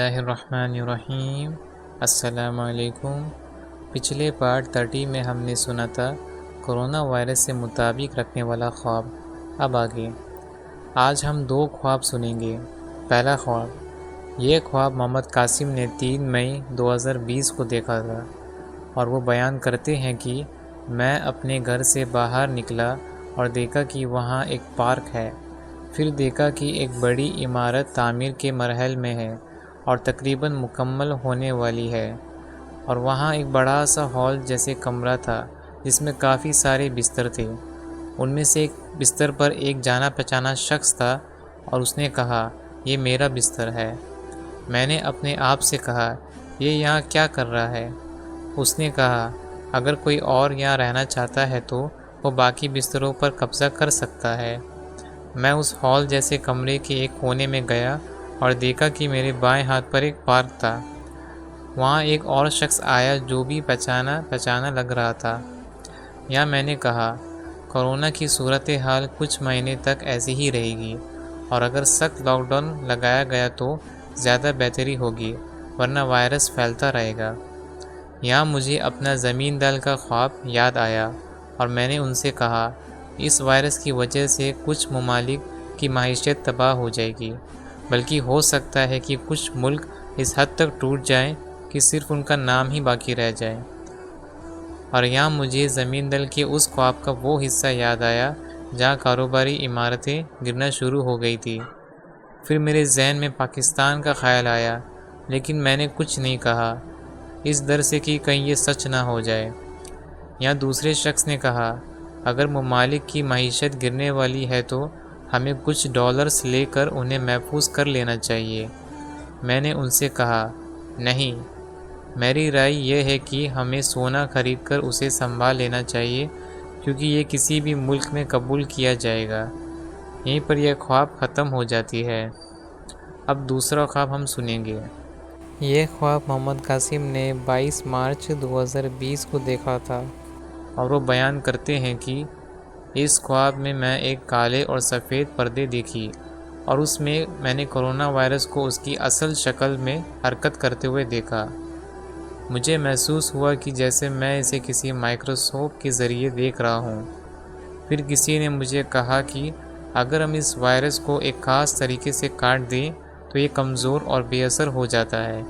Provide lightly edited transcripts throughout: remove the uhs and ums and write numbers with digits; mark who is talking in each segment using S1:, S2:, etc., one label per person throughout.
S1: اللہ الرحمن الرحیم۔ السلام علیکم۔ پچھلے پارٹ 30 میں ہم نے سنا تھا کرونا وائرس سے مطابق رکھنے والا خواب۔ اب آگے آج ہم 2 خواب سنیں گے۔ پہلا خواب، یہ خواب محمد قاسم نے 3 مئی 2020 کو دیکھا تھا، اور وہ بیان کرتے ہیں کہ میں اپنے گھر سے باہر نکلا اور دیکھا کہ وہاں ایک پارک ہے۔ پھر دیکھا کہ ایک بڑی عمارت تعمیر کے مراحل میں ہے اور تقریباً مکمل ہونے والی ہے، اور وہاں ایک بڑا سا ہال جیسے کمرہ تھا جس میں کافی سارے بستر تھے۔ ان میں سے ایک بستر پر ایک جانا پہچانا شخص تھا اور اس نے کہا، یہ میرا بستر ہے۔ میں نے اپنے آپ سے کہا، یہ یہاں کیا کر رہا ہے؟ اس نے کہا، اگر کوئی اور یہاں رہنا چاہتا ہے تو وہ باقی بستروں پر قبضہ کر سکتا ہے۔ میں اس ہال جیسے کمرے کے ایک کونے میں گیا اور دیکھا کہ میرے بائیں ہاتھ پر ایک پارک تھا۔ وہاں ایک اور شخص آیا جو بھی پہچانا لگ رہا تھا۔ یہاں میں نے کہا، کورونا کی صورتحال کچھ مہینے تک ایسی ہی رہے گی، اور اگر سخت لاک ڈاؤن لگایا گیا تو زیادہ بہتری ہوگی، ورنہ وائرس پھیلتا رہے گا۔ یہاں مجھے اپنا زمین دال کا خواب یاد آیا، اور میں نے ان سے کہا، اس وائرس کی وجہ سے کچھ ممالک کی معیشت تباہ ہو جائے گی، بلکہ ہو سکتا ہے کہ کچھ ملک اس حد تک ٹوٹ جائیں کہ صرف ان کا نام ہی باقی رہ جائے۔ اور یہاں مجھے زمین دل کے اس خواب کا وہ حصہ یاد آیا جہاں کاروباری عمارتیں گرنا شروع ہو گئی تھی۔ پھر میرے ذہن میں پاکستان کا خیال آیا، لیکن میں نے کچھ نہیں کہا، اس ڈر سے کہ کہیں یہ سچ نہ ہو جائے۔ یہاں دوسرے شخص نے کہا، اگر ممالک کی معیشت گرنے والی ہے تو ہمیں کچھ ڈالرز لے کر انہیں محفوظ کر لینا چاہیے۔ میں نے ان سے کہا، نہیں، میری رائے یہ ہے کہ ہمیں سونا خرید کر اسے سنبھال لینا چاہیے، کیونکہ یہ کسی بھی ملک میں قبول کیا جائے گا۔ یہیں پر یہ خواب ختم ہو جاتی ہے۔ اب دوسرا خواب ہم سنیں گے۔ یہ خواب محمد قاسم نے 22 مارچ 2020 کو دیکھا تھا، اور وہ بیان کرتے ہیں کہ اس خواب میں ایک کالے اور سفید پردے دیکھی، اور اس میں نے کرونا وائرس کو اس کی اصل شکل میں حرکت کرتے ہوئے دیکھا۔ مجھے محسوس ہوا کہ جیسے میں اسے کسی مائکروسکوپ کے ذریعے دیکھ رہا ہوں۔ پھر کسی نے مجھے کہا کہ اگر ہم اس وائرس کو ایک خاص طریقے سے کاٹ دیں تو یہ کمزور اور بے اثر ہو جاتا ہے۔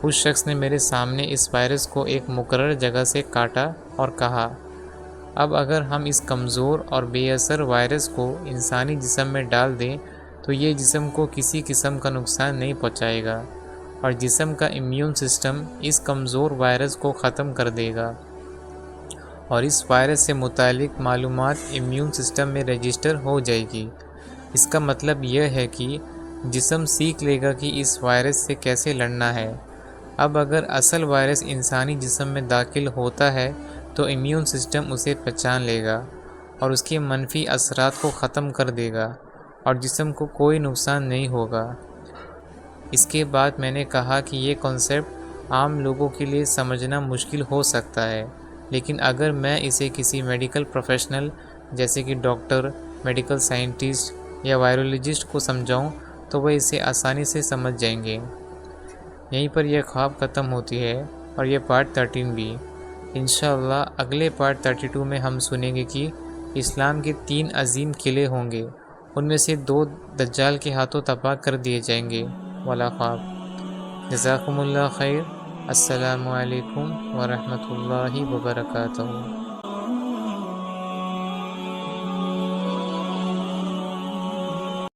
S1: اس شخص نے میرے سامنے اس وائرس کو ایک مقرر جگہ سے کاٹا اور کہا، اب اگر ہم اس کمزور اور بے اثر وائرس کو انسانی جسم میں ڈال دیں تو یہ جسم کو کسی قسم کا نقصان نہیں پہنچائے گا، اور جسم کا امیون سسٹم اس کمزور وائرس کو ختم کر دے گا، اور اس وائرس سے متعلق معلومات امیون سسٹم میں رجسٹر ہو جائے گی۔ اس کا مطلب یہ ہے کہ جسم سیکھ لے گا کہ اس وائرس سے کیسے لڑنا ہے۔ اب اگر اصل وائرس انسانی جسم میں داخل ہوتا ہے تو امیون سسٹم اسے پہچان لے گا اور اس کے منفی اثرات کو ختم کر دے گا، اور جسم کو کوئی نقصان نہیں ہوگا۔ اس کے بعد میں نے کہا کہ یہ کنسیپٹ عام لوگوں کے لیے سمجھنا مشکل ہو سکتا ہے، لیکن اگر میں اسے کسی میڈیکل پروفیشنل جیسے کہ ڈاکٹر، میڈیکل سائنٹسٹ یا وائرولوجسٹ کو سمجھاؤں تو وہ اسے آسانی سے سمجھ جائیں گے۔ یہیں پر یہ خواب ختم ہوتی ہے، اور یہ پارٹ 13 بھی۔ انشاءاللہ اگلے پارٹ 32 میں ہم سنیں گے کہ اسلام کے 3 عظیم قلعے ہوں گے، ان میں سے 2 دجال کے ہاتھوں تباہ کر دیے جائیں گے والا خواب۔ جزاکم اللہ خیر۔ السلام علیکم ورحمۃ اللہ وبرکاتہ۔